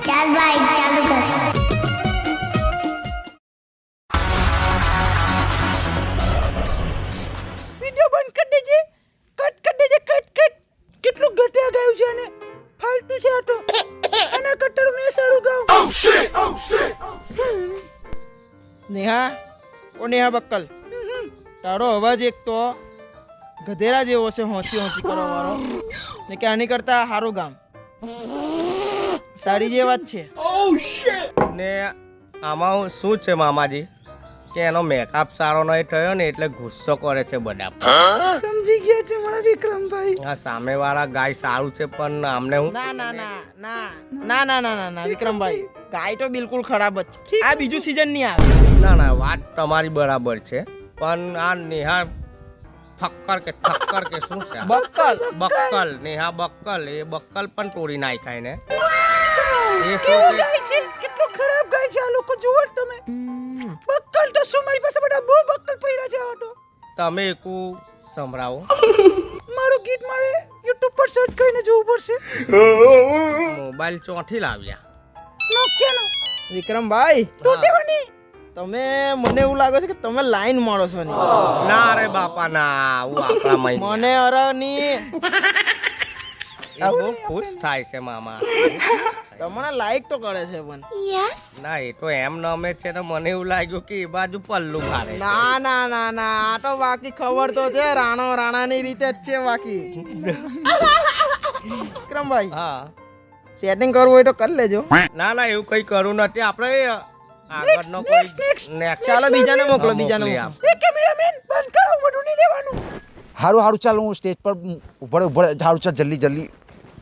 ચાલ ભાઈ ચાલુ કર. વિડિયો બંધ કરી દેજે. કટ કરી દેજે. કટ. કેટલું ઘટ્યા ગાયું છે અને ફાલતુ છે આ તો. આના કટ્ટર મેં સારું ગાઉં. નેહા નેહા બક્કલ, તારો અવાજ એક તો ગધેરા જેવો છે, હોંચી કરવા વાળો ને કે આની કરતા સારું ગામ. સારી જે વાત છે. ને આમાં શું છે મામાજી કે એનો મેકઅપ સારો નહીં થયો ને એટલે ગુસ્સો કરે છે બધા. સમજી ગયા છે મારા વિક્રમભાઈ. આ સામે વાળા ગાય સારું છે પણ આમને હું ના વિક્રમભાઈ, ગાય તો બિલકુલ ખરાબ જ છે. આ બીજું સીઝન નહીં આવે. ના વાત તમારી બરાબર છે પણ આ નેહા થક્કર કે શું છે? બક્કલ નેહા બક્કલ, એ બક્કલ પણ તોડી નાખાય ને. એ શું કેવું ગાય છે, કેટલો ખરાબ ગાય છે. આ લોકો જુઓ તમે. બક્કલ તો શું, મારી પાસે બધા બહુ બક્કલ પડ્યા છે. આ તો તમે એકું સંભળાવો. મારું ગીત મારે YouTube પર સર્ચ કરીને જોવું પડશે. મોબાઈલ ચોથી લાવ્યા નોકિયાનો. વિક્રમભાઈ તોટેવાની તમે, મને એવું લાગે છે કે તમે લાઈન મારો છો ને. ના રે બાપા ના, હું આપણા મય મને અરની એ બહુ ખુશ થાય છે મામા. તમને લાઈક તો કરે છે પણ. ના એ તો એમ નમે છે ને મને એવું લાગ્યું કે એ બાજુ પલ્લું ખારે છે. ના આ તો બાકી ખબર તો છે, રાણાની રીતે જ છે બાકી. વિક્રમભાઈ હા સેટિંગ કરવું હોય તો કરી લેજો. ના એવું કઈ કરું નથી. આપણે આગળનો કોઈ next ચાલો બીજાને મોકલો. મોકલી આપ. એ કેમેરામેન બંધ કરો, બધું નહીં લેવાનું. હારું ચાલ, હું સ્ટેજ પર ઉભો હારું ચાલ, જલ્દી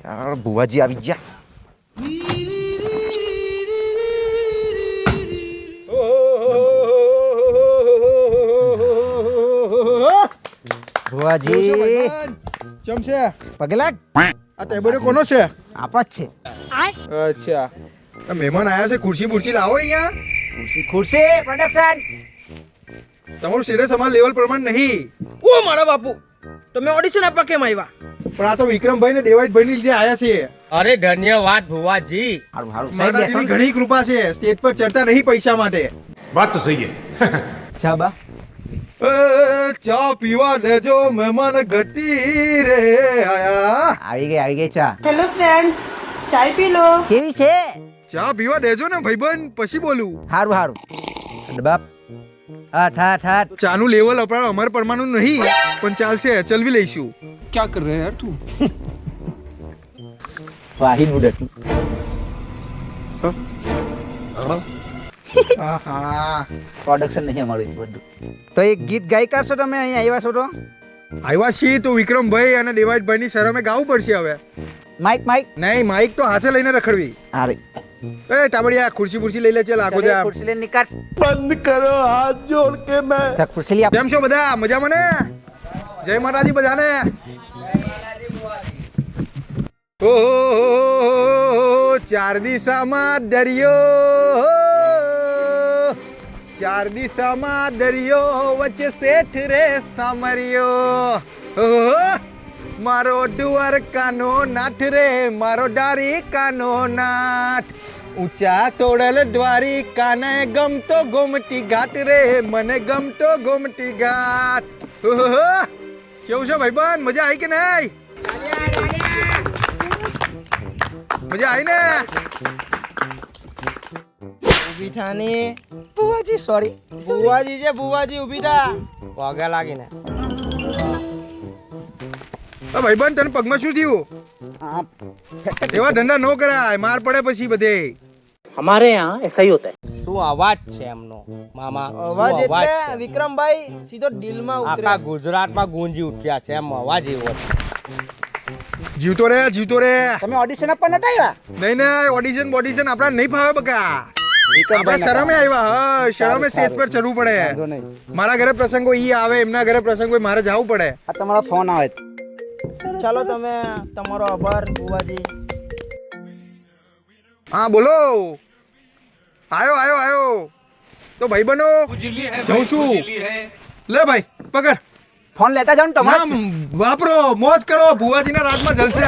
યાર ભુવાજી આવી ગયા. ભુવાજી ચમ છે પગે લાગ. આ ટેબલ કોનો છે? આપણા જ છે. અચ્છા, આ મહેમાન આયા છે, ખુરશી બુરશી લાવો અહીંયા. ખુરશી પ્રોડક્શન. તમારું સ્ટેટસ અમારા લેવલ પ્રમાણે નહીં. ઓ મારા બાપુ, તમે ઓડિશન આપવા કેમ આવ્યા? પણ આ તો વિક્રમભાઈ ને દેવાઈભાઈ ની લીધે આયા છે. અરે ધન્યવાદ ભુવાજી. હારું સાહેબ માતાજીની ઘણી કૃપા છે. સ્ટેજ પર ચડતા નહીં પૈસા માટે. बात तो सही है શાબા. ચા પીવા દેજો મહેમાન ગતિ રે આયા. આવી ગઈ ચા. હેલો ફ્રેન્ડ, ચાય પી લો. કેવી છે? ચા પીવા દેજો ને ભાઈબંધ, પછી બોલું. હારું બાપ. હાથ. ચાનું લેવલ આપણા અમારા પરમાનું નહીં પણ ચાલશે, ચલવી લઈશું. क्या कर रहे हैं यार तू વાહી નુડટ. આહા, પ્રોડક્શન નહીં અમારું બધું. તો એક ગીત ગાઈ કરશો તમે અહીંયા આવ્યા છો તો? આવ્યા છીએ તો વિક્રમભાઈ અને દેવાઈભાઈ ની શરમે ગાવું પડશે હવે. માઈક નહીં, માઈક તો હાથે લઈને રખડવી. હારે એ ટાબડિયા ખુરશી બુરશી લઈ લે, ચાલ આગો જા. ખુરશી લઈને નીકળ. બંધ કરો હાથ જોડ કે મેં. ચાલ ખુરશી લઈ આપ. કેમ છો બધા? મજામાં ને? જય માતાજી બધાને. ઓ ચાર દિશામાં દરિયો વચ્ચે શેઠ રે સામરિયો. મારો ડુઅર કાનો નાઠ રે, મારો ડારી કાનો નાઠ. ઊંચા તોડલ દ્વારી કાને ગમતો ગોમતી ઘાટ રે, મને ગમતો ગોમતી ઘાટ. કેવું છે ભાઈબંધ, મજા આવી કે નહીં? મજા આવી ને? ઊભી થાની. બુવાજી સોરી. બુવાજી ઊભી થા. પગે લાગીને ભાઈબંધ તને પગમાં શું થયું? એવા ધંધા ન કરાય, માર પડે પછી બધે. हमारे यहाँ ऐसा ही होता है. શું અવાજ છે એમનો મામા? શું અવાજ અવાજ એટલે છે? વિક્રમભાઈ સીધો દિલમાં આખા ઉતરે. ગુજરાતમાં ગુંજી ઉઠ્યા છે એમ અવાજ એવો છે. જીવતો રે. તમે ઓડિશન આપવા નતા આવ્યા? નહીં ઓડિશન આપડા નહીં ફાવે બકા. આપડે શરમે આવ્યા. હા, શરમે સ્ટેજ પર ચડવું પડે. મારા ઘરે પ્રસંગો ઈ આવે, એમના ઘરે પ્રસંગો મારે જવું પડે. આ તમારો ફોન આવે. ચાલો તમે તમારો આભાર બુવાજી. હા બોલો. આયો તો ભાઈ બનો જઉં છું. લે ભાઈ પકડ. ફોન લેતા જાવ ને તમારે. વાપરો, મોજ કરો, ભુવાજીના રાજમાં જલસે.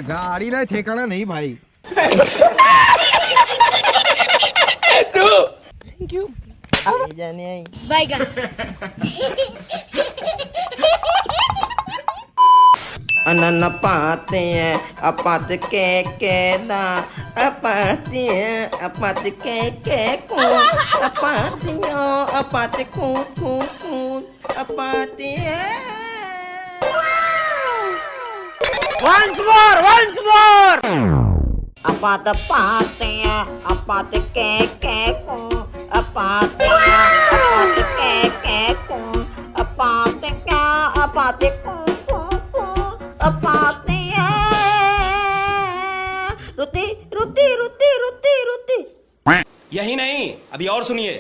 ગાડીના ઠેકાણા નહીં ભાઈ. જાને આઈ बैगन अनन पाते अपात के दा अपाते अपात के को अपातियो अपात को अपाते once more अपात पाते अपात के को अपाते अपात के को अपात क्या अपात को अपाते रुती रुती रुती रुती रुती यही नहीं, अभी और सुनिए।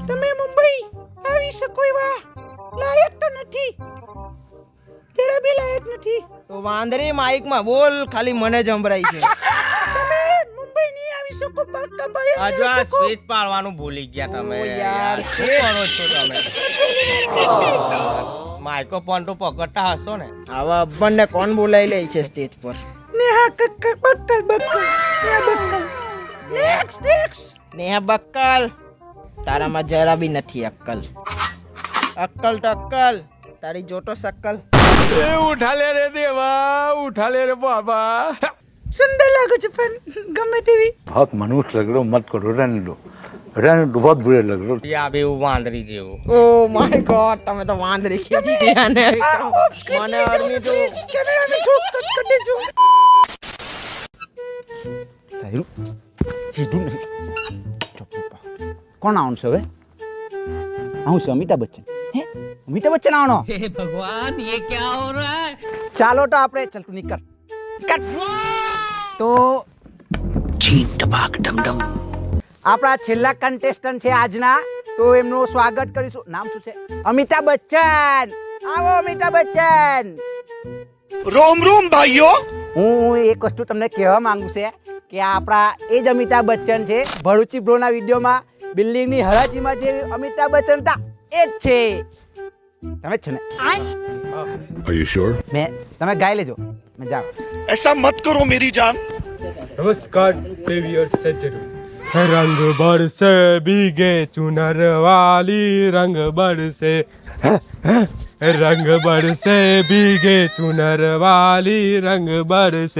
તમે મુંબઈ આવી શકો એવા લાયક તો નથી, જરા બી લાયક નથી. તો વાંદરી માઈક માં બોલ, ખાલી મને જ સંભળાય છે. તમે મુંબઈ નહીં આવી શકો, પાક્કા ભાઈ. હજુ આ સ્વીચ પાડવાનું ભૂલી ગયા તમે. ઓ યાર, શું કરો છો તમે? માઇક્રોફોન તો પકડતા હશો ને? આવા અબ્બનને કોણ બોલાઈ લે છે સ્ટેજ પર? નેહા બક્કલ નેહા બક્કલ, તારામાં જરા બી નથી અક્કલ. અક્કલ તો અક્કલ, તારી જોટો સક્કલ. ઉઠા લે રે દેવા, ઉઠા લે રે બાબા. સુંદર લાગુ છે પણ ગમે તેવી. बहुत मनुष्य लग रहे हो, मत करो, रहने दो बहुत बुरे लग रहे हो. આ બેવું વાંદરી જેવું. ઓ માય ગોડ, તમે તો વાંદરી ખેતી ગયા ને. મને આર્મી તો કેમેરા મે ઠોક કટ દેજો. તારું કીધું નથી. ચૂપ ચૂપ. કોણ આવવાનું છે હવે? આવું છે અમિતાભ બચ્ચન. હે અમિતાભ બચ્ચન આવવાનો? હે ભગવાન, ये क्या हो रहा है? ચાલો તો આપણે ચાલ તું નીકળ. તો છીન ટબાક ડમડમ. આપણા છેલ્લા કન્ટેસ્ટન્ટ છે આજના, તો એમનું સ્વાગત કરીશું. નામ શું છે? અમિતાભ બચ્ચન. આવો અમિતાભ બચ્ચન. रोम रोम भाइयों. હું એક વસ્તુ તમને કહેવા માંગુ છે કે આપણા એ જ અમિતાભ બચ્ચન છે. ભરૂચી બ્રોના વિડીયોમાં બિલ્ડિંગની હરાજીમાં જે અમિતાભ બચ્ચન હતા એ જ છે. તમે જ છો ને? Are you sure? તમે ગાઈ લેજો, મેં જાઉં. ऐसा मत करो मेरी जान. નમસ્કાર દેવીર સજ્જનો. રંગ બરસે ભીગે ચુનર વાલી, રંગ બરસે ભીગે ચુનર વાલી, રંગ બરસે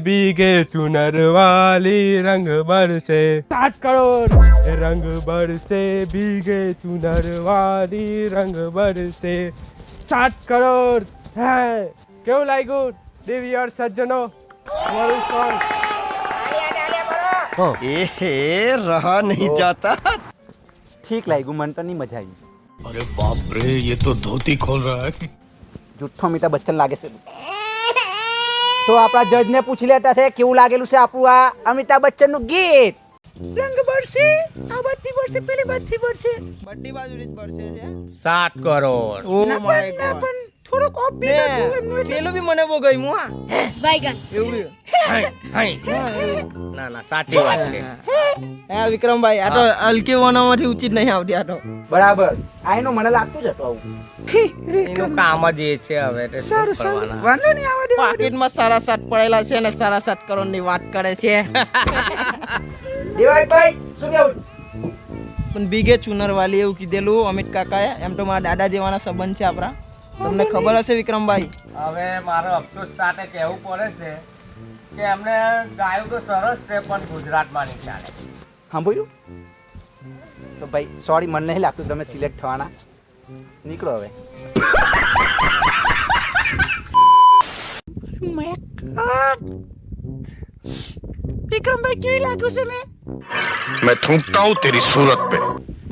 ભીગે ચુનર વાલી, રંગ બરસે 7 કરોડ. રંગ બરસે ભીગે ચુનર વાલી, રંગ બરસે 7 કરોડ. હે કેવું લાગ્યું દેવીર સજ્જનો? रहा नहीं जाता. ઠીક લાગ્યું, મને તો નહીં મજા આવી. अरे बाप रे, ये तो धोती खोल रहा है. જુઠ્ઠો અમિતાભ બચ્ચન લાગે છે. તો આપણા જજને પૂછી લેતા છે કેવું લાગેલું છે આપણું આ અમિતાભ બચ્ચનનું ગીત. રંગ બરસે, આ બાજુથી બરસે, પેલી બાજુથી બરસે, બધી બાજુથી જ બરસે છે. 7 કરોડ. ઓ માય ગોડ, પણ થોડુંક ઓફ બી નાખ્યું એમનું એટલે. પેલું બી મને બહુ ગમ્યું. હા बैगन એવું ના ના, સાચી વાત છે. હા વિક્રમભાઈ, આ તો હલકી વનામાંથી ઉચિત નહીં આવતી. આ તો બરાબર, આ એનું મને લાગતું જ હતું આવું. એનું કામ જ એ છે હવે. તે શું કરવાના? વાંધો નહીં, આવા દે. પાકીટમાં સારા 7 પડેલા છે અને સારા 7 કરોડની વાત કરે છે. દેવાયભાઈ શું કેવું? પણ બીગે ચુનરવાલી એવું કીધેલું અમિત કાકાએ. એમ તો મારા દાદા જેવાના સંબંધ છે આપણા, તમને ખબર હશે વિક્રમભાઈ. હવે મારો અફસોસ સાથે કહેવું પડે છે કે એમને ગાયું તો સરસ છે પણ ગુજરાતમાં નહીં ચાલે. સાંભળ્યું? તો ભાઈ સોરી, મને નહીં લાગતું તમે સિલેક્ટ થવાના. નીકળો હવે. વિક્રમભાઈ કેવી લાગ્યું છે? मैं थूकता हूँ तेरी सूरत पे.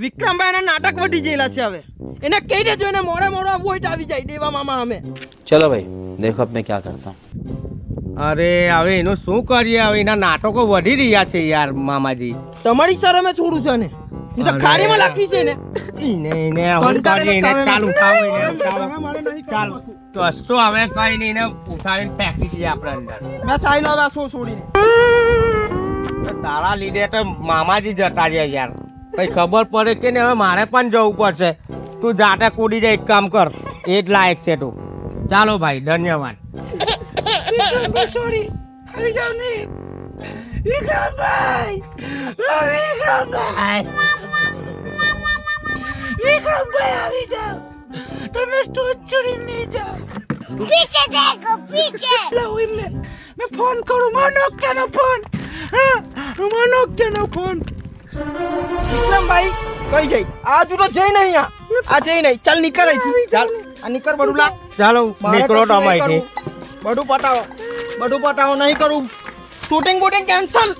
વિક્રમભાઈ ના નાટક વધી ગયેલા છે. હવે એને કહી દેજો, એને મોડે મોડો આવવું હોય તો આવી જાય દેવા મામા અમે. चलो भाई, देखो अब मैं क्या करता हूँ. અરે હવે એનું શું કરીએ? હવે એના નાટકો વધી રહ્યા છે યાર મામાજી. તમારી સર અમે છોડું છે ને. એ તો ખાડીમાં લાખી છે ને એને હું કરી એને ચાલ ઉઠાવો એને ઉઠાવો ચાલ તો હસતો હવે કઈ નહીં એને ઉઠાવીને ફેંકી દઈએ આપણે અંદર મેં ચાઈ નો હવે છોડીને તો તારા લીધે તો મામાજી જતા રહ્યા યાર કઈ ખબર પડે કે ને હવે મારે પણ જવું પડશે તું જાતે કૂદી જાય એક કામ કર એ જ લાયક છે તું ચાલો ભાઈ ધન્યવાદ સોરી આવી જાવ ને વિક્રમભાઈ આવી જાવ તમે સ્ટોચ છોડીને નહીં જાઓ पीछे देखो पीछे લાવો એમને મેં ફોન કરું મનોક્યાનો ફોન હા મનોક્યાનો ફોન વિક્રમભાઈ કઈ જઈ આ જુડો જઈ નહીં આ જઈ નહીં ચાલ નીકળ અહીં ચાલ આ નીકળ બડું લા ચાલો નીકળો તમે અહીંથી બડું પટાવો નહીં કરું શૂટિંગ બૂટિંગ કેન્સલ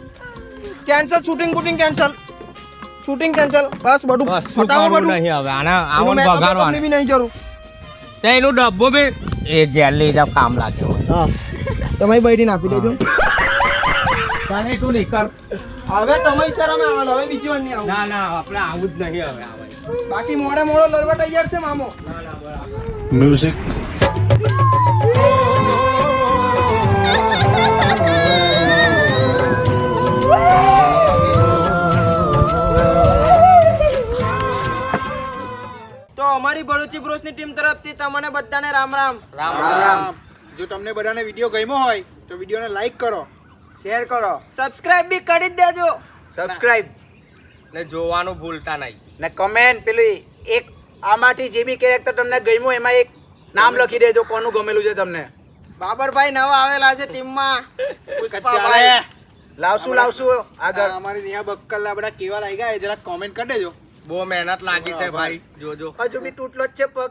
શૂટિંગ બૂટિંગ કેન્સલ બસ બડું બસ શું પટાવો કરવું બડું નહીં હવે આના આવન બગાડવાનું બી નહીં જરૂર તે એનું ડબ્બો બી એ ઘેર લઈ જાવ કામ લાગે હા તમે બૈડીને આપી દેજો ચાલે તું નીકળ હવે તમારી શરમ આવે હવે બીજી વાર નહીં આવું ના ના આપણે આવું જ નહીં હવે આવે બાકી મોડે લડવા તૈયાર છે મામો म्यूजिक તો અમારી ભરૂચી બ્રોસની ટીમ તરફથી તમને બધાને રામ રામ જો તમને બધાને વિડીયો ગમ્યો હોય તો વિડીયોને લાઈક કરો શેર કરો સબસ્ક્રાઇબ બી કરી જ દેજો સબસ્ક્રાઇબ ને જોવાનું ભૂલતા નહીં ને કમેન્ટ પેલી એક આમાંથી જે બી કેરેક્ટર તમને ગમ્યું એમાં એક નામ લખી દેજો કોનું ગમેલું છે તમને બાબરભાઈ નવા આવેલા છે ટીમમાં ચાલે લાવશું આગળ અમારી નેહા બક્કલના બધા કેવા લાગ્યા એ જરા કોમેન્ટ કરી દેજો બહુ મહેનત લાગી છે ભાઈ જોજો હજુ બી તૂટલો જ છે પગ